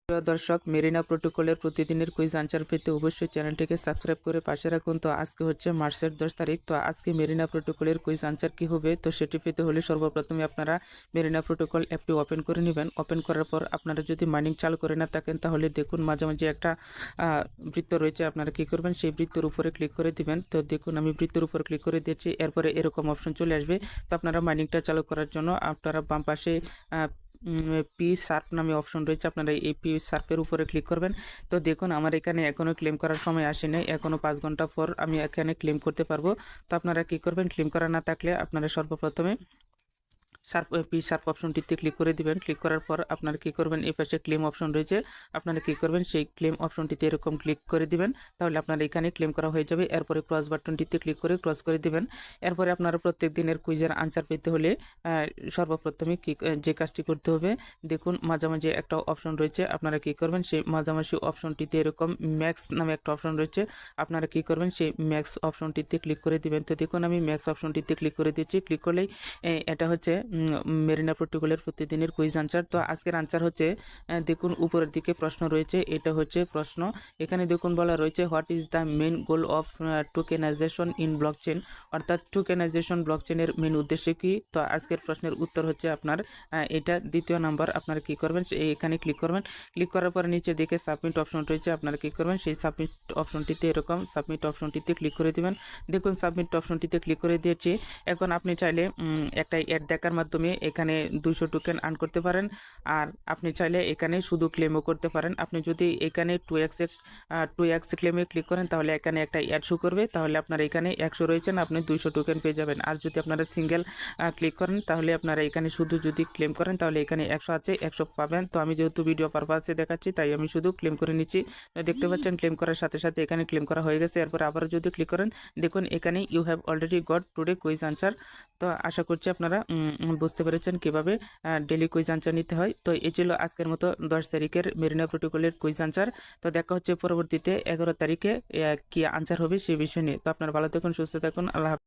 প্রিয় দর্শক, মেরিনা প্রোটোকলের প্রতিদিনের কুইজ আনসার পেতে অবশ্যই চ্যানেলটিকে সাবস্ক্রাইব করে পাশে রাখুন। তো আজকে হচ্ছে মার্চের 10 তারিখ। তো আজকে মেরিনা প্রোটোকলের কুইজ আনসার কি হবে, তো সেটি পেতে হলে সর্বপ্রথমে আপনারা মেরিনা প্রোটোকল অ্যাপটি ওপেন করে নেবেন। ওপেন করার পর আপনারা যদি মাইনিং চালু করে না থাকেন তাহলে দেখুন মাঝামাঝি একটা বৃত্ত রয়েছে, আপনারা কি করবেন সেই বৃত্তের উপরে ক্লিক করে দিবেন। তো দেখুন আমি বৃত্তের উপর ক্লিক করে দিয়েছি, এরপরে এরকম অপশন চলে আসবে। তো আপনারা মাইনিংটা চালু করার জন্য আপনারা বাম পাশে পি সার্প নামে অপশন রয়েছে, আপনারা এই পি সার্পের উপরে ক্লিক করবেন। তো দেখুন আমার এখানে এখনও ক্লেম করার সময় আসেনি, এখনও 5 ঘন্টা পর আমি এখানে ক্লেম করতে পারবো। তো আপনারা কি করবেন, ক্লেম করা না থাকলে আপনারা সর্বপ্রথমে পি সার্প অপশনটিতে ক্লিক করে দিবেন। ক্লিক করার পর আপনারা কি করবেন, এই পাশে ক্লেম অপশন রয়েছে, আপনারা কি করবেন সেই ক্লেম অপশনটিতে এরকম ক্লিক করে দিবেন। তাহলে আপনারা এখানে ক্লেম করা হয়ে যাবে। এরপরে ক্রস বাটনটিতে ক্লিক করে ক্রস করে দিবেন। এরপরে আপনারা প্রত্যেক দিনের কুইজের আনসার পেতে হলে সর্বপ্রথমে যে কাজটি করতে হবে, দেখুন মাঝামাঝি একটা অপশন রয়েছে, আপনারা কি করবেন সেই মাঝামাঝি অপশনটিতে এরকম ম্যাক্স নামে একটা অপশন রয়েছে, আপনারা কি করবেন সেই ম্যাক্স অপশনটিতে ক্লিক করে দিবেন। তো দেখুন আমি ম্যাক্স অপশনটিতে ক্লিক করে দিচ্ছি। ক্লিক করলেই এটা হচ্ছে মেরিনা প্রোটোকলের প্রতিদিনের কুইজ আনসার। তো আজকের আনসার হচ্ছে, দেখুন উপরের দিকে প্রশ্ন রয়েছে, এটা হচ্ছে প্রশ্ন। এখানে দেখুন বলা রয়েছে what is the main goal of tokenization in blockchain, অর্থাৎ টোকেনাইজেশন ব্লকচেনের মেন উদ্দেশ্য কি। তো আজকের প্রশ্নের উত্তর হচ্ছে আপনার এটা দ্বিতীয় নাম্বার। আপনারা কি করবেন, এখানে ক্লিক করবেন। ক্লিক করার পরে নিচে দিকে সাবমিট অপশন রয়েছে, আপনারা কি করবেন সেই সাবমিট অপশনটিতে এরকম সাবমিট অপশনটিতে ক্লিক করে দিবেন। দেখুন সাবমিট অপশনটিতে ক্লিক করে দিয়েছি। এখন আপনি চাইলে একটা অ্যাড দেখার মাধ্যমে এখানে 200 টোকেন আর্ন করতে পারেন, আর আপনি চাইলে এখানে শুধু ক্লেমও করতে পারেন। আপনি যদি এখানে 2x ক্লেমে ক্লিক করেন তাহলে এখানে একটা অ্যাড শো করবে, তাহলে আপনার এখানে 100 রয়েছেন, আপনি 200 টোকেন পেয়ে যাবেন। আর যদি আপনারা সিঙ্গেল ক্লিক করেন তাহলে আপনারা এখানে শুধু যদি ক্লেম করেন তাহলে এখানে 100 আছে, 100 পাবেন। তো আমি যেহেতু ভিডিও পারপাসে দেখাচ্ছি তাই আমি শুধু ক্লেম করে নিচ্ছি। দেখতে পাচ্ছেন ক্লেম করার সাথে সাথে এখানে ক্লেম করা হয়ে গেছে। এরপর আবার যদি ক্লিক করেন দেখুন এখানে you have already got today quiz answer. তো আশা করছি আপনারা বুঝতে পেরেছেন কিভাবে ডেলি কুইজ আনসার নিতে হয়। তো এই ছিল আজকের মতো 10 তারিখের মেরিনা প্রোটোকলের কুইজ আনসার। তো দেখা হচ্ছে পরবর্তীতে 11 তারিখে কি আনসার হবে সেই বিষয় নিয়ে। তো আপনারা ভালো থাকুন, সুস্থ থাকুন, আল্লাহ হাফেজ।